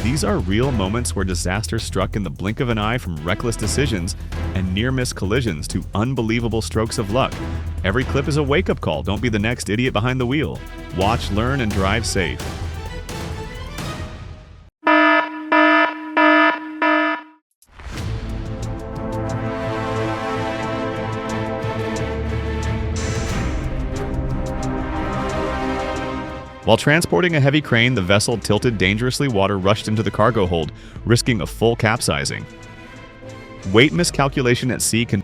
These are real moments where disaster struck in the blink of an eye, from reckless decisions and near-miss collisions to unbelievable strokes of luck. Every clip is a wake-up call. Don't be the next idiot behind the wheel. Watch, learn, and drive safe. While transporting a heavy crane, the vessel tilted dangerously. Water rushed into the cargo hold, risking a full capsizing. Weight miscalculation at sea can...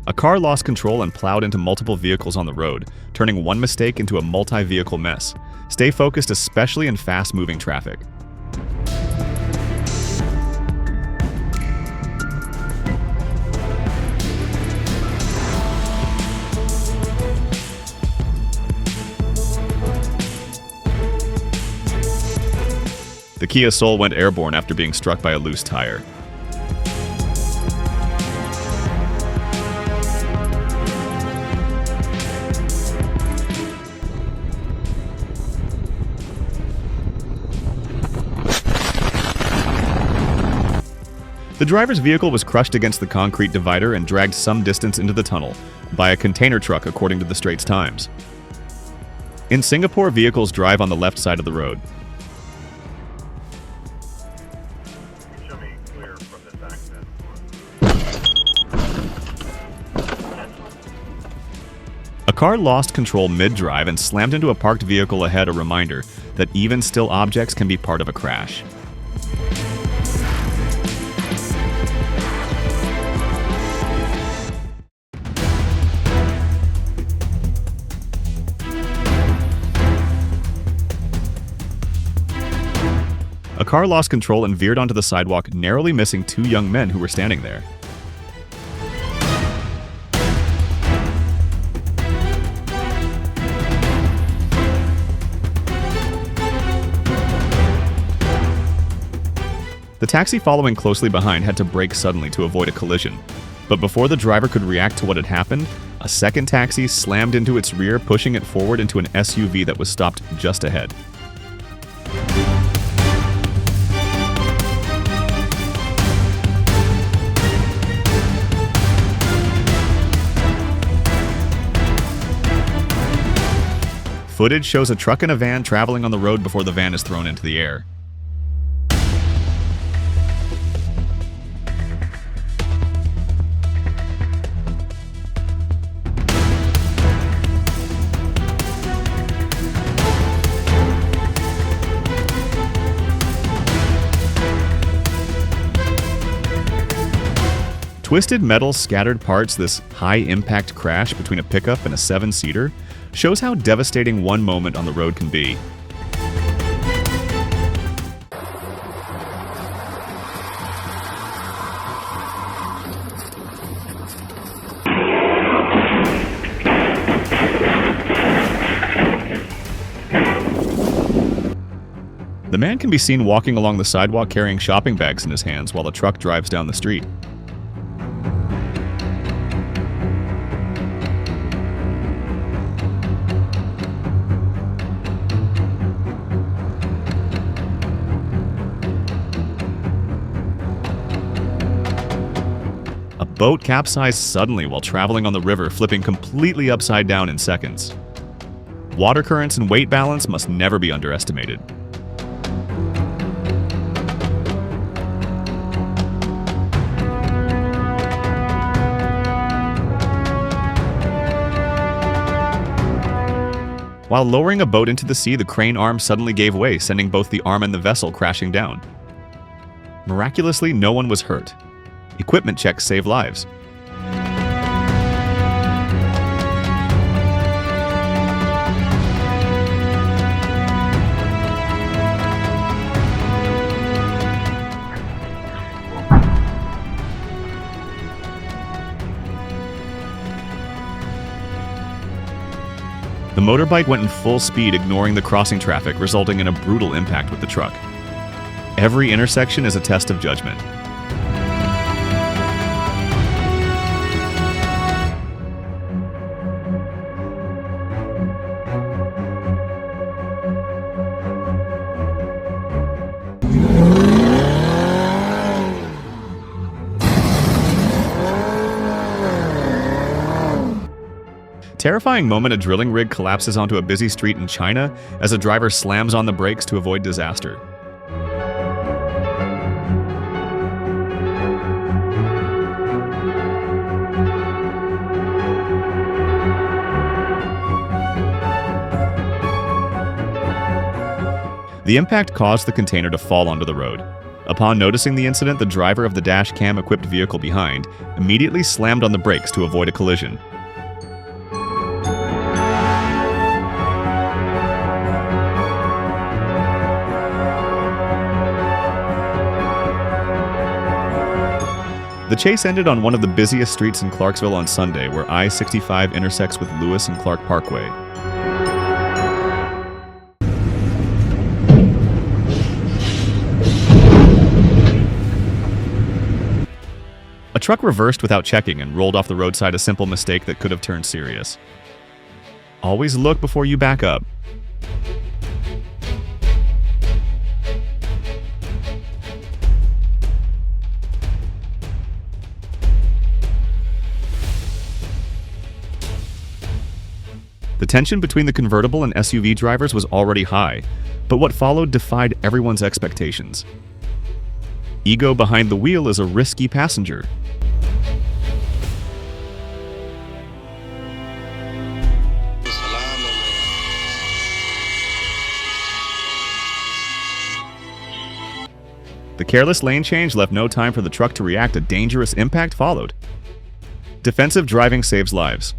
A car lost control and plowed into multiple vehicles on the road, turning one mistake into a multi-vehicle mess. Stay focused, especially in fast-moving traffic. The Kia Soul went airborne after being struck by a loose tire. The driver's vehicle was crushed against the concrete divider and dragged some distance into the tunnel by a container truck, according to the Straits Times. In Singapore, vehicles drive on the left side of the road. A car lost control mid-drive and slammed into a parked vehicle ahead, a reminder that even still objects can be part of a crash. A car lost control and veered onto the sidewalk, narrowly missing two young men who were standing there. The taxi following closely behind had to brake suddenly to avoid a collision. But before the driver could react to what had happened, a second taxi slammed into its rear, pushing it forward into an SUV that was stopped just ahead. Footage shows a truck and a van traveling on the road before the van is thrown into the air. Twisted metal, scattered parts. This high-impact crash between a pickup and a 7-seater shows how devastating one moment on the road can be. The man can be seen walking along the sidewalk carrying shopping bags in his hands while the truck drives down the street. A boat capsized suddenly while traveling on the river, flipping completely upside down in seconds. Water currents and weight balance must never be underestimated. While lowering a boat into the sea, the crane arm suddenly gave way, sending both the arm and the vessel crashing down. Miraculously, no one was hurt. Equipment checks saved lives. The motorbike went in full speed, ignoring the crossing traffic, resulting in a brutal impact with the truck. Every intersection is a test of judgment. Terrifying moment: a drilling rig collapses onto a busy street in China as a driver slams on the brakes to avoid disaster. The impact caused the container to fall onto the road. Upon noticing the incident, the driver of the dash cam-equipped vehicle behind immediately slammed on the brakes to avoid a collision. The chase ended on one of the busiest streets in Clarksville on Sunday, where I-65 intersects with Lewis and Clark Parkway. A truck reversed without checking and rolled off the roadside, a simple mistake that could have turned serious. Always look before you back up. The tension between the convertible and SUV drivers was already high, but what followed defied everyone's expectations. Ego behind the wheel is a risky passenger. The careless lane change left no time for the truck to react. A dangerous impact followed. Defensive driving saves lives.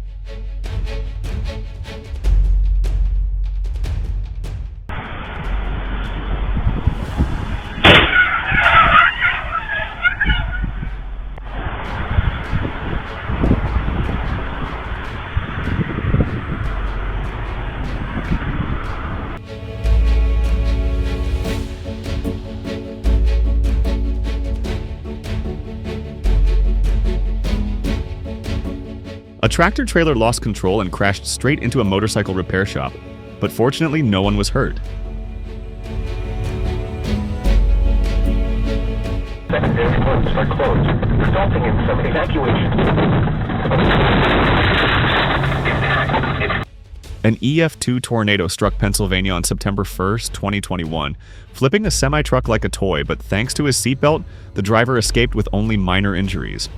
A tractor trailer lost control and crashed straight into a motorcycle repair shop, but fortunately no one was hurt. Secondary roads are closed, resulting in some evacuation. An EF2 tornado struck Pennsylvania on September 1st, 2021, flipping a semi-truck like a toy, but thanks to his seatbelt, the driver escaped with only minor injuries.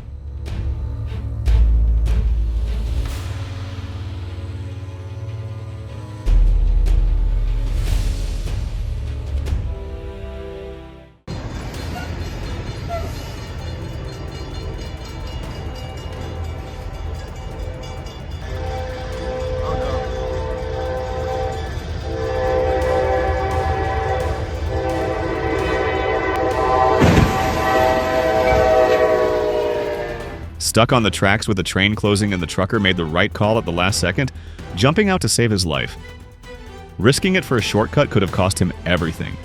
Stuck on the tracks with the train closing and the trucker made the right call at the last second, jumping out to save his life. Risking it for a shortcut could have cost him everything.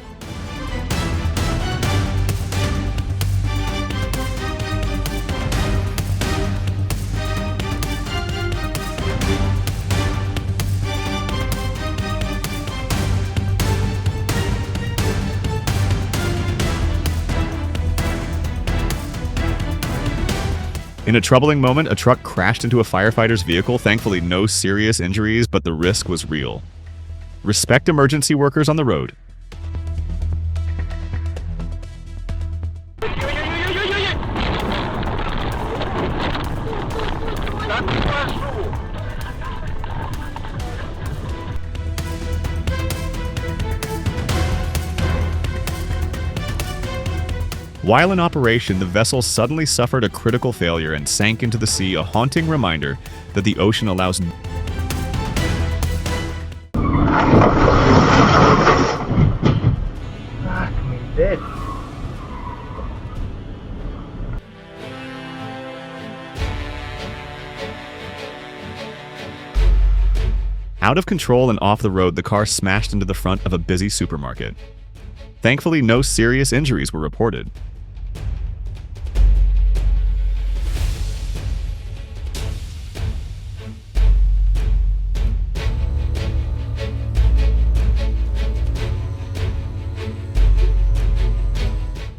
In a troubling moment, a truck crashed into a firefighter's vehicle. Thankfully, no serious injuries, but the risk was real. Respect emergency workers on the road. While in operation, the vessel suddenly suffered a critical failure and sank into the sea, a haunting reminder that the ocean allows Dead. Out of control and off the road, the car smashed into the front of a busy supermarket. Thankfully, no serious injuries were reported.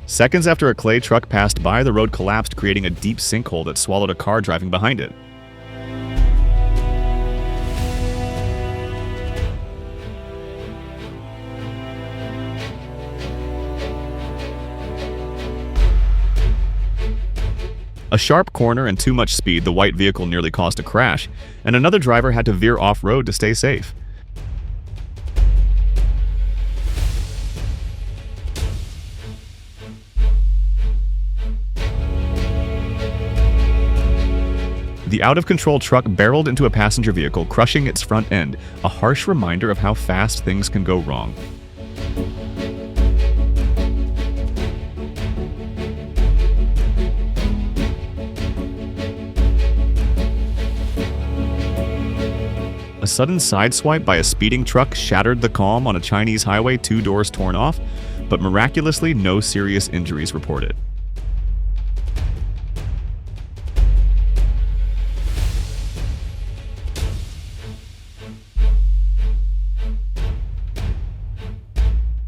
Seconds after a clay truck passed by, the road collapsed, creating a deep sinkhole that swallowed a car driving behind it. A sharp corner and too much speed, the white vehicle nearly caused a crash, and another driver had to veer off-road to stay safe. The out-of-control truck barreled into a passenger vehicle, crushing its front end, a harsh reminder of how fast things can go wrong. A sudden sideswipe by a speeding truck shattered the calm on a Chinese highway, 2 doors torn off, but miraculously no serious injuries reported.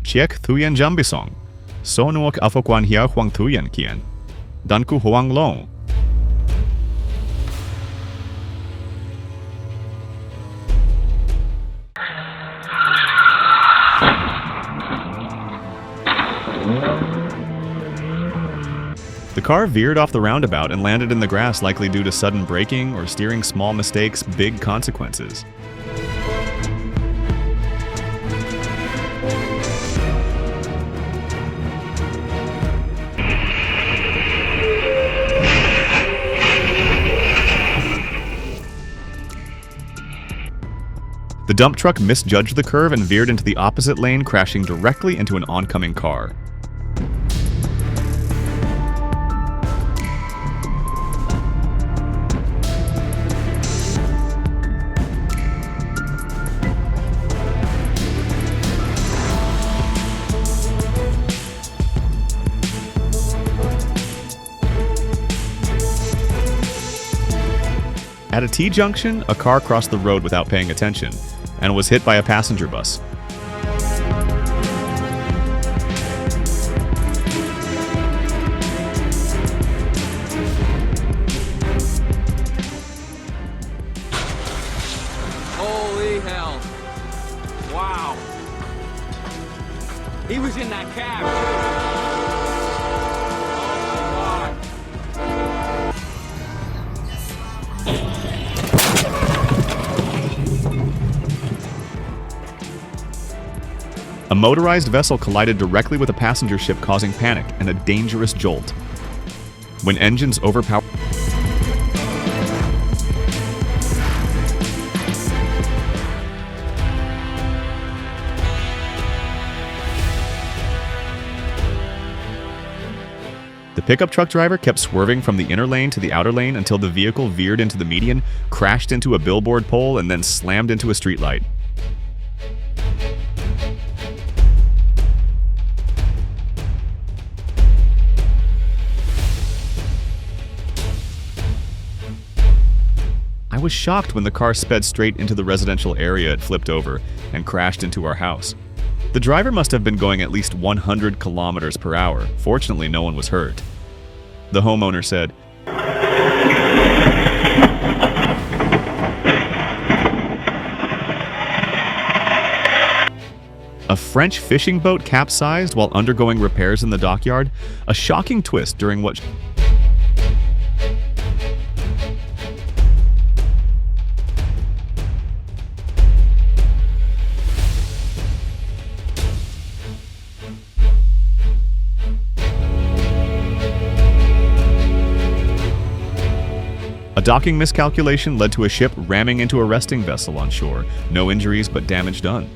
Chiek Thuyen Jambisong, Sonuok Afokwan Hia Huang Thuyen Kien, Danku Huang Long. The car veered off the roundabout and landed in the grass, likely due to sudden braking or steering. Small mistakes, big consequences. The dump truck misjudged the curve and veered into the opposite lane, crashing directly into an oncoming car. At a T-junction, a car crossed the road without paying attention and was hit by a passenger bus. Holy hell. Wow. He was in that cab. A motorized vessel collided directly with a passenger ship, causing panic and a dangerous jolt. When engines overpowered, the pickup truck driver kept swerving from the inner lane to the outer lane until the vehicle veered into the median, crashed into a billboard pole, and then slammed into a streetlight. I was shocked when the car sped straight into the residential area it flipped over and crashed into our house. The driver must have been going at least 100 kilometers per hour. Fortunately, no one was hurt. The homeowner said, a French fishing boat capsized while undergoing repairs in the dockyard, a shocking twist during what A docking miscalculation led to a ship ramming into a resting vessel on shore. No injuries, but damage done.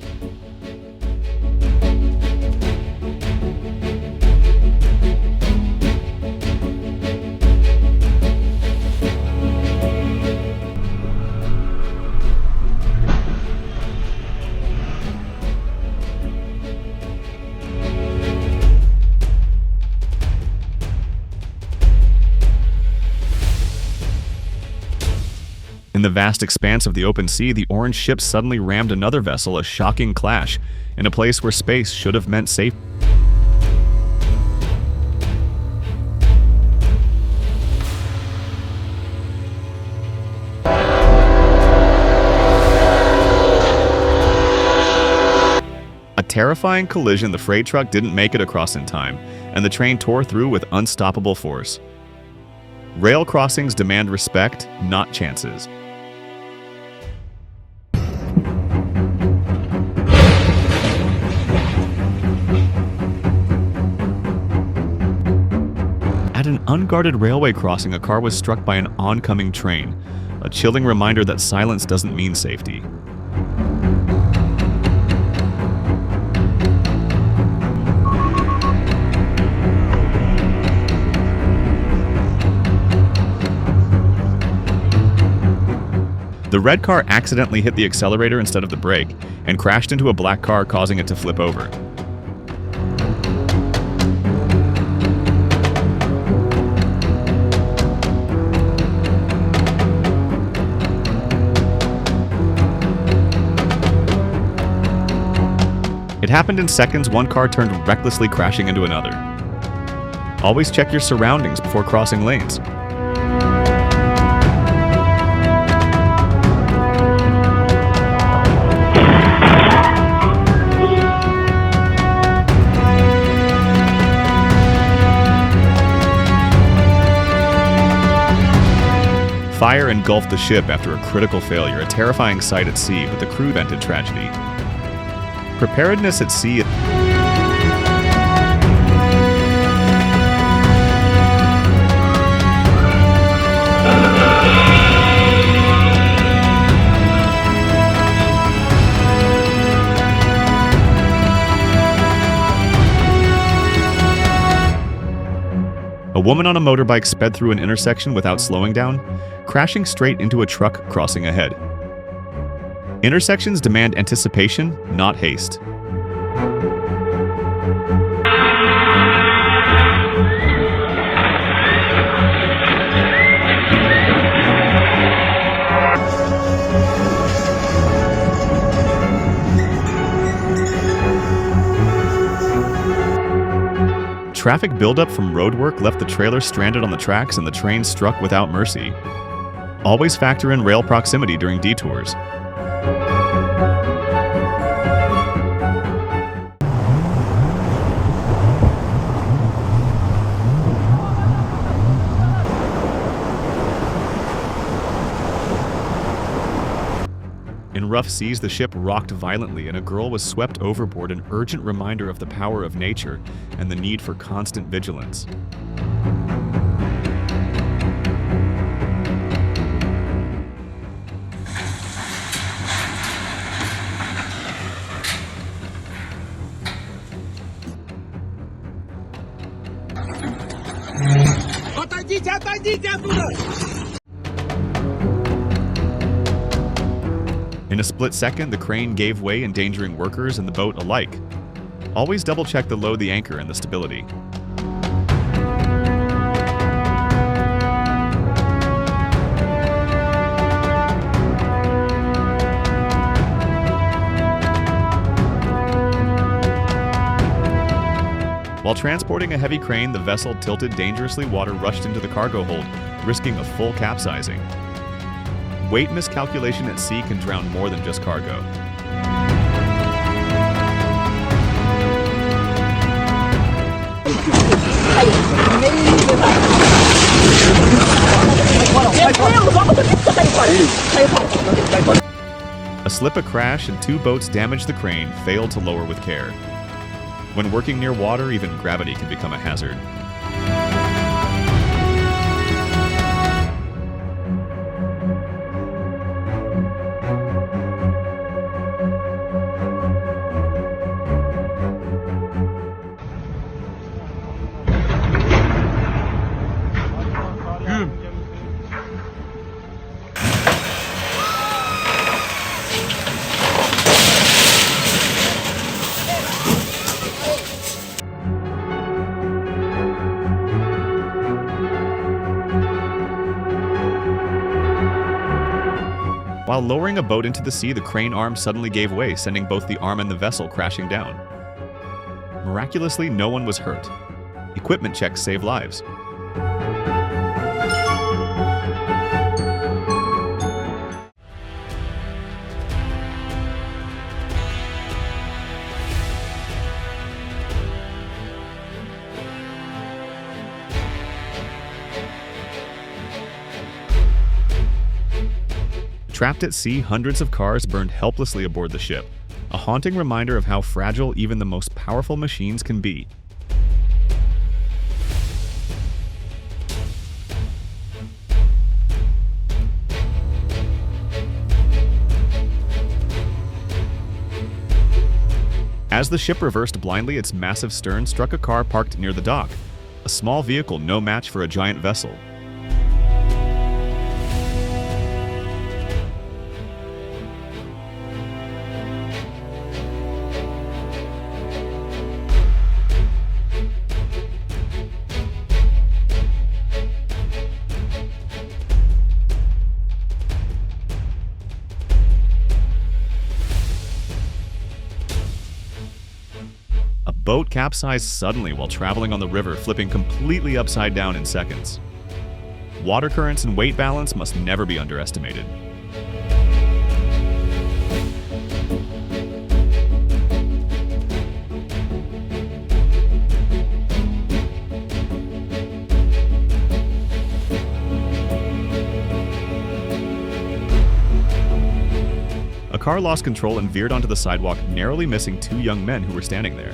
In the vast expanse of the open sea, the orange ship suddenly rammed another vessel, a shocking clash, in a place where space should have meant safety. A terrifying collision. The freight truck didn't make it across in time, and the train tore through with unstoppable force. Rail crossings demand respect, not chances. At an unguarded railway crossing, a car was struck by an oncoming train, a chilling reminder that silence doesn't mean safety. The red car accidentally hit the accelerator instead of the brake and crashed into a black car, causing it to flip over. It happened in seconds. One car turned recklessly, crashing into another. Always check your surroundings before crossing lanes. Fire engulfed the ship after a critical failure, a terrifying sight at sea, but the crew prevented tragedy. Preparedness at sea. A woman on a motorbike sped through an intersection without slowing down, crashing straight into a truck crossing ahead. Intersections demand anticipation, not haste. Traffic buildup from roadwork left the trailer stranded on the tracks and the train struck without mercy. Always factor in rail proximity during detours. In rough seas, the ship rocked violently and a girl was swept overboard, an urgent reminder of the power of nature and the need for constant vigilance. In a split second, the crane gave way, endangering workers and the boat alike. Always double-check the load, the anchor, and the stability. While transporting a heavy crane, the vessel tilted dangerously. Water rushed into the cargo hold, risking a full capsizing. Weight miscalculation at sea can drown more than just cargo. A slip, a crash, and 2 boats damaged the crane, failed to lower with care. When working near water, even gravity can become a hazard. While lowering a boat into the sea, the crane arm suddenly gave way, sending both the arm and the vessel crashing down. Miraculously, no one was hurt. Equipment checks saved lives. Trapped at sea, hundreds of cars burned helplessly aboard the ship, a haunting reminder of how fragile even the most powerful machines can be. As the ship reversed blindly, its massive stern struck a car parked near the dock, a small vehicle no match for a giant vessel. A boat capsized suddenly while traveling on the river, flipping completely upside down in seconds. Water currents and weight balance must never be underestimated. A car lost control and veered onto the sidewalk, narrowly missing two young men who were standing there.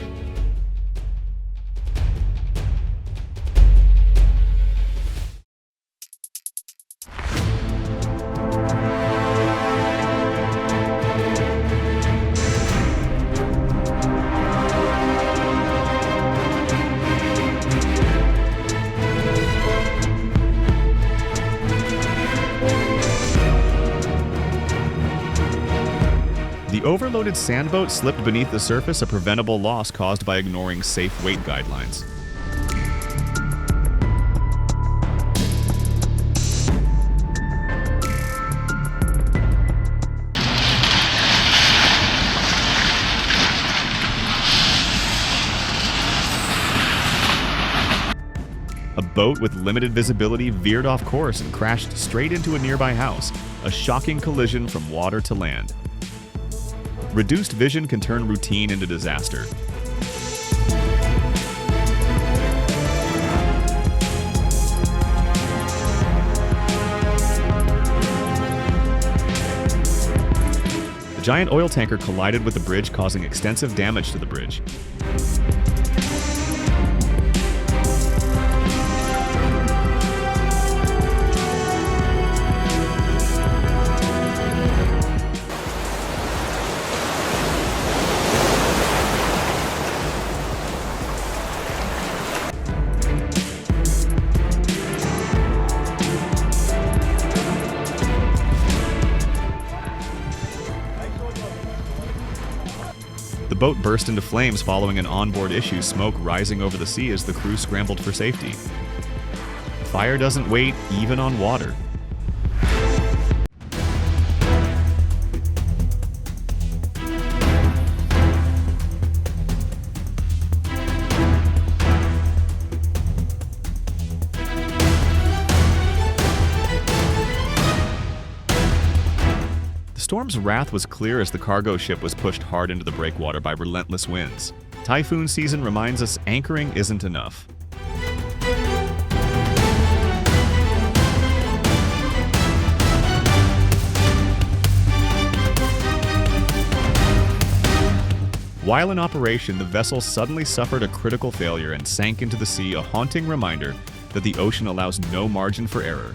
The overloaded sandboat slipped beneath the surface, a preventable loss caused by ignoring safe weight guidelines. A boat with limited visibility veered off course and crashed straight into a nearby house, a shocking collision from water to land. Reduced vision can turn routine into disaster. The giant oil tanker collided with the bridge, causing extensive damage to the bridge. The boat burst into flames following an onboard issue, smoke rising over the sea as the crew scrambled for safety. Fire doesn't wait, even on water. The storm's wrath was clear as the cargo ship was pushed hard into the breakwater by relentless winds. Typhoon season reminds us anchoring isn't enough. While in operation, the vessel suddenly suffered a critical failure and sank into the sea, a haunting reminder that the ocean allows no margin for error.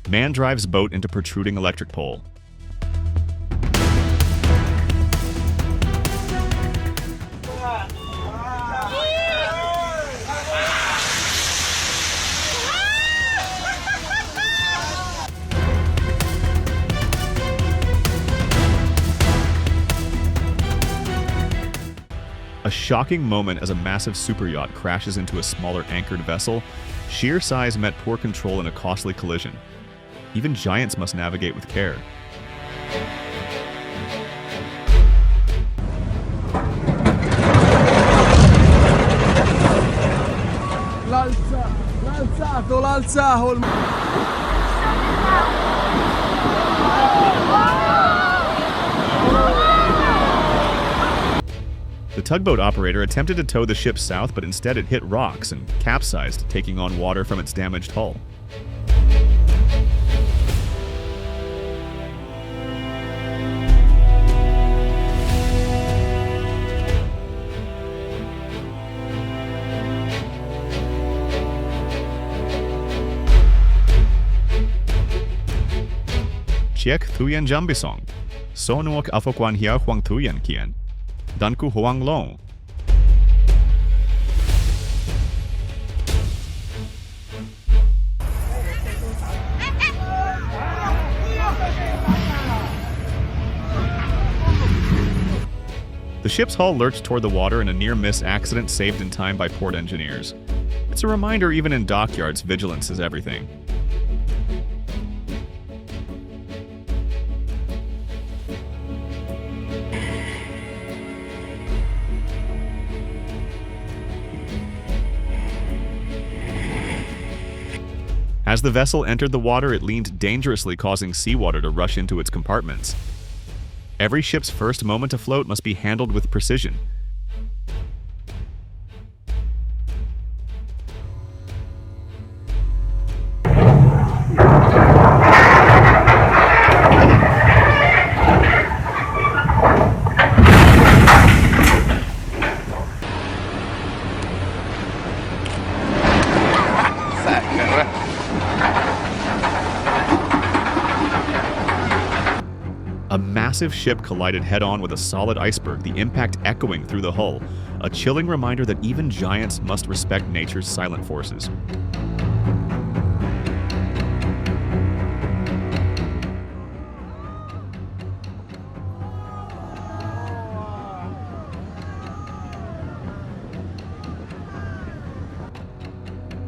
Man drives boat into protruding electric pole. A shocking moment as a massive superyacht crashes into a smaller anchored vessel. Sheer size met poor control in a costly collision. Even giants must navigate with care. L'alzato! The tugboat operator attempted to tow the ship south, but instead it hit rocks and capsized, taking on water from its damaged hull. Chiek Thuyen Jambisong, Sonuok Afokwan Hia Huang Thuyen Kien, Danku Huang Long. The ship's hull lurched toward the water in a near-miss accident saved in time by port engineers. It's a reminder even in dockyards, vigilance is everything. As the vessel entered the water, it leaned dangerously, causing seawater to rush into its compartments. Every ship's first moment afloat must be handled with precision. A massive ship collided head-on with a solid iceberg, the impact echoing through the hull, a chilling reminder that even giants must respect nature's silent forces.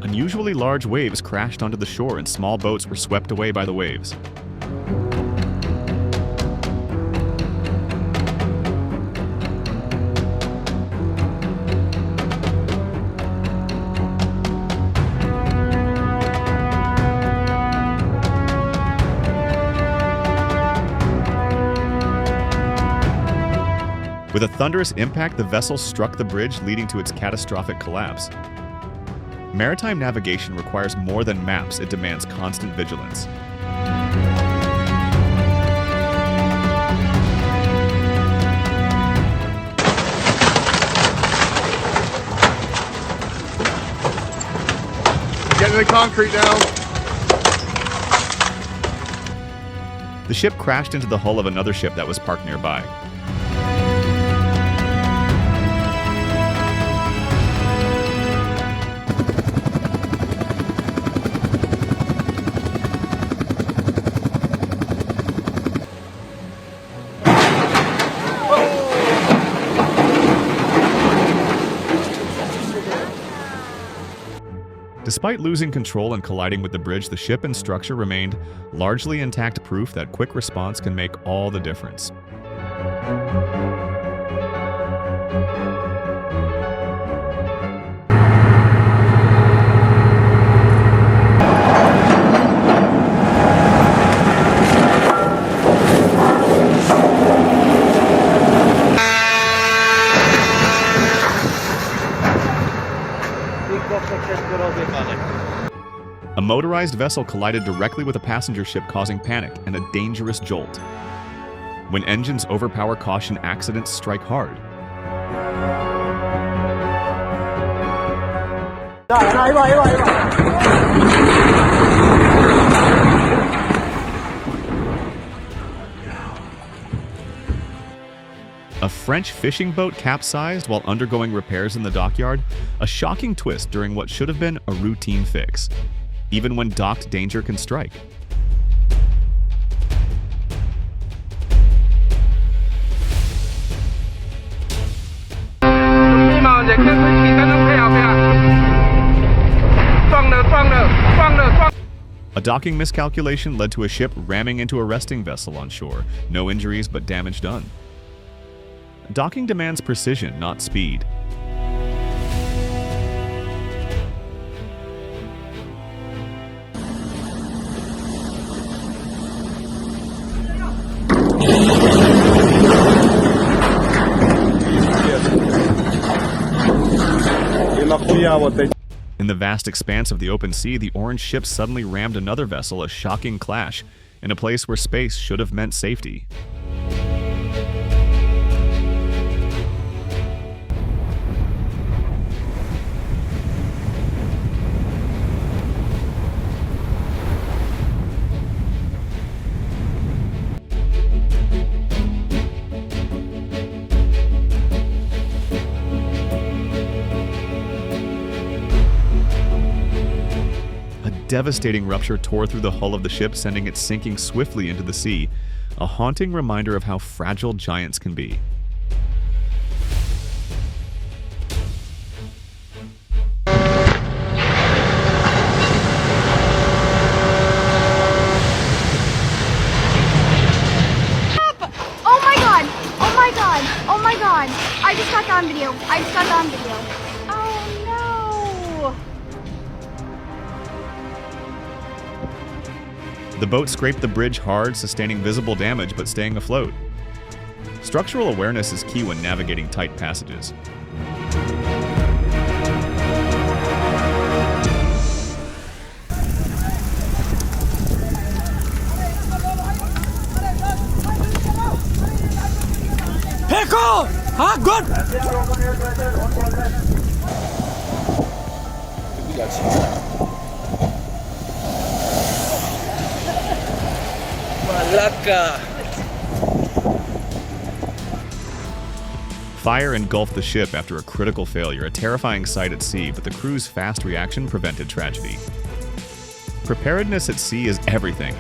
Unusually large waves crashed onto the shore and small boats were swept away by the waves. With a thunderous impact, the vessel struck the bridge, leading to its catastrophic collapse. Maritime navigation requires more than maps, it demands constant vigilance. Getting the concrete now. The ship crashed into the hull of another ship that was parked nearby. Despite losing control and colliding with the bridge, the ship and structure remained largely intact, proof that quick response can make all the difference. A motorized vessel collided directly with a passenger ship, causing panic and a dangerous jolt. When engines overpower caution, accidents strike hard. A French fishing boat capsized while undergoing repairs in the dockyard, a shocking twist during what should have been a routine fix. Even when docked, danger can strike. A docking miscalculation led to a ship ramming into a resting vessel on shore. No injuries, but damage done. Docking demands precision, not speed. idea what they... In the vast expanse of the open sea, the orange ship suddenly rammed another vessel, a shocking clash, in a place where space should have meant safety. Devastating rupture tore through the hull of the ship, sending it sinking swiftly into the sea, a haunting reminder of how fragile giants can be. Oh my god! Oh my god! Oh my god! I just got that on video. I just got that on video. Oh no! The boat scraped the bridge hard, sustaining visible damage but staying afloat. Structural awareness is key when navigating tight passages. Pickle! Huh? Good! Malaka! Fire engulfed the ship after a critical failure, a terrifying sight at sea, but the crew's fast reaction prevented tragedy. Preparedness at sea is everything,